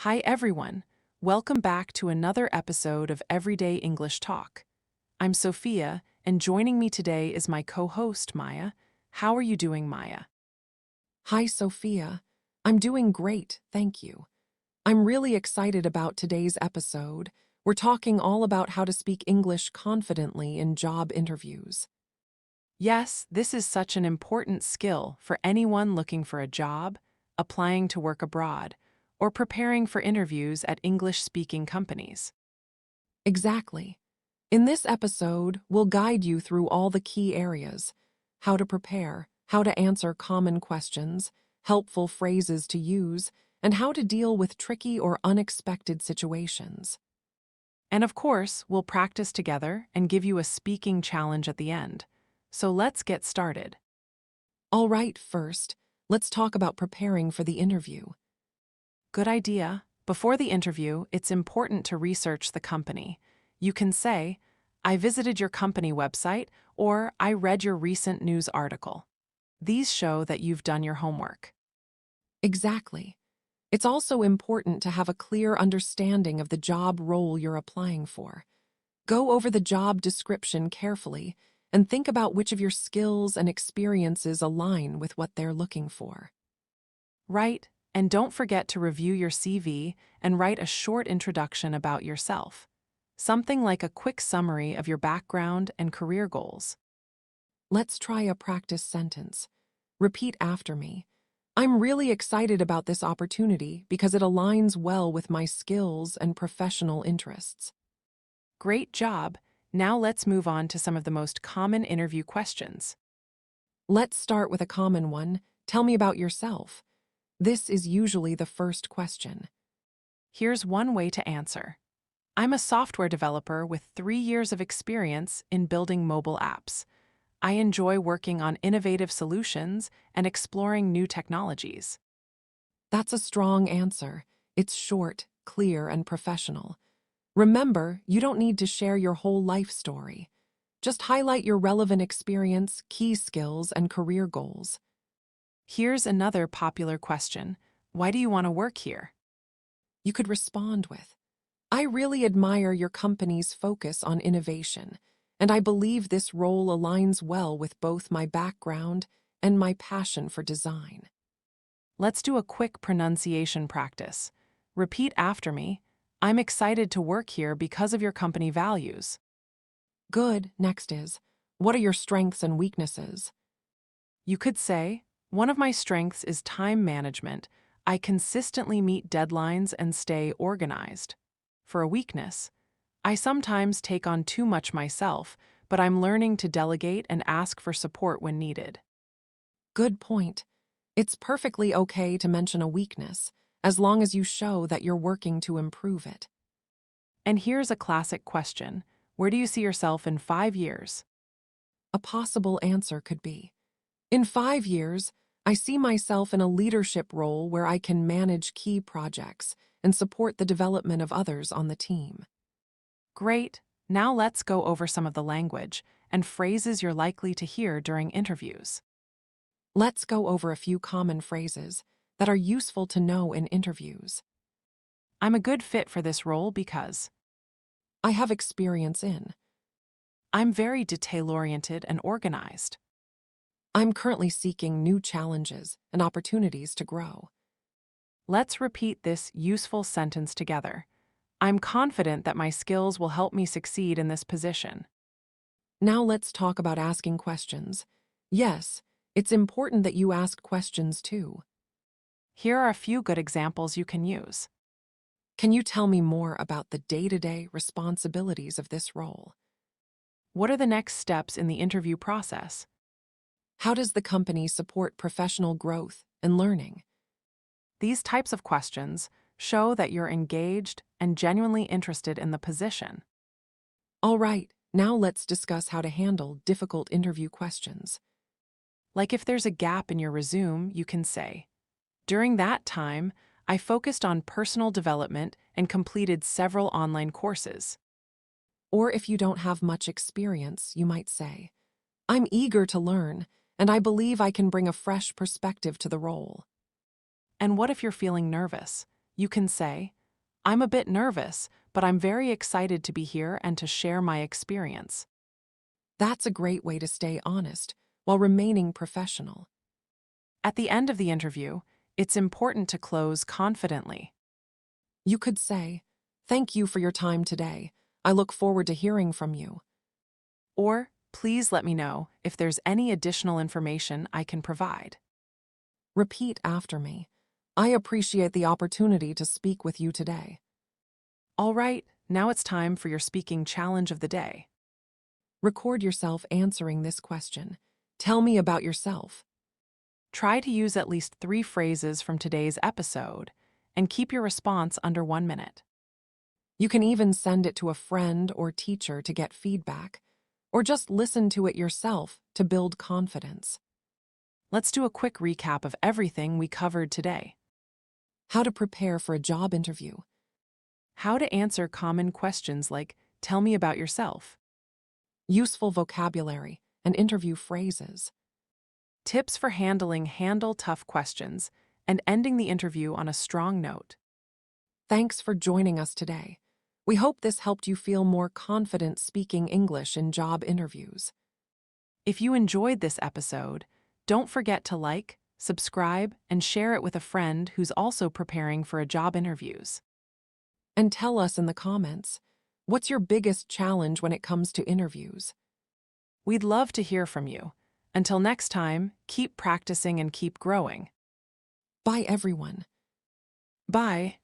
Hi everyone. Welcome back to another episode of Everyday English Talk. I'm Sophia, and joining me today is my co-host, Maya. How are you doing, Maya? Hi, Sophia. I'm doing great, thank you. I'm really excited about today's episode. We're talking all about how to speak English confidently in job interviews. Yes, this is such an important skill for anyone looking for a job, applying to work abroad, or preparing for interviews at English-speaking companies. Exactly. In this episode, we'll guide you through all the key areas: how to prepare, how to answer common questions, helpful phrases to use, and how to deal with tricky or unexpected situations. And of course, we'll practice together and give you a speaking challenge at the end. So let's get started. All right, first, let's talk about preparing for the interview. Good idea. Before the interview, it's important to research the company. You can say, I visited your company website, or I read your recent news article. These show that you've done your homework. Exactly. It's also important to have a clear understanding of the job role you're applying for. Go over the job description carefully and think about which of your skills and experiences align with what they're looking for. Right, and don't forget to review your CV and write a short introduction about yourself. Something like a quick summary of your background and career goals. Let's try a practice sentence. Repeat after me. I'm really excited about this opportunity because it aligns well with my skills and professional interests. Great job! Now let's move on to some of the most common interview questions. Let's start with a common one. Tell me about yourself. This is usually the first question. Here's one way to answer. I'm a software developer with 3 years of experience in building mobile apps. I enjoy working on innovative solutions and exploring new technologies. That's a strong answer. It's short, clear, and professional. Remember, you don't need to share your whole life story. Just highlight your relevant experience, key skills, and career goals. Here's another popular question. Why do you want to work here? You could respond with, I really admire your company's focus on innovation, and I believe this role aligns well with both my background and my passion for design. Let's do a quick pronunciation practice. Repeat after me. I'm excited to work here because of your company values. Good. Next is, what are your strengths and weaknesses? You could say, one of my strengths is time management. I consistently meet deadlines and stay organized. For a weakness, I sometimes take on too much myself, but I'm learning to delegate and ask for support when needed. Good point. It's perfectly okay to mention a weakness, as long as you show that you're working to improve it. And here's a classic question. Where do you see yourself in 5 years? A possible answer could be, in 5 years, I see myself in a leadership role where I can manage key projects and support the development of others on the team. Great. Now let's go over some of the language and phrases you're likely to hear during interviews. Let's go over a few common phrases that are useful to know in interviews. I'm a good fit for this role because I have experience in. I'm very detail-oriented and organized. I'm currently seeking new challenges and opportunities to grow. Let's repeat this useful sentence together. I'm confident that my skills will help me succeed in this position. Now let's talk about asking questions. Yes, it's important that you ask questions too. Here are a few good examples you can use. Can you tell me more about the day-to-day responsibilities of this role? What are the next steps in the interview process? How does the company support professional growth and learning? These types of questions show that you're engaged and genuinely interested in the position. All right, now let's discuss how to handle difficult interview questions. Like if there's a gap in your resume, you can say, during that time, I focused on personal development and completed several online courses. Or if you don't have much experience, you might say, I'm eager to learn, and I believe I can bring a fresh perspective to the role. And what if you're feeling nervous? You can say, I'm a bit nervous, but I'm very excited to be here and to share my experience. That's a great way to stay honest while remaining professional. At the end of the interview, it's important to close confidently. You could say, "Thank you for your time today. I look forward to hearing from you." Or, please let me know if there's any additional information I can provide. Repeat after me. "I appreciate the opportunity to speak with you today." All right, now it's time for your speaking challenge of the day. Record yourself answering this question. "Tell me about yourself." Try to use at least 3 phrases from today's episode and keep your response under 1 minute. You can even send it to a friend or teacher to get feedback, or just listen to it yourself to build confidence. Let's do a quick recap of everything we covered today. How to prepare for a job interview. How to answer common questions like, tell me about yourself. Useful vocabulary and interview phrases. Tips for handle tough questions and ending the interview on a strong note. Thanks for joining us today. We hope this helped you feel more confident speaking English in job interviews. If you enjoyed this episode, don't forget to like, subscribe, and share it with a friend who's also preparing for a job interviews. And tell us in the comments, what's your biggest challenge when it comes to interviews? We'd love to hear from you. Until next time, keep practicing and keep growing. Bye, everyone. Bye.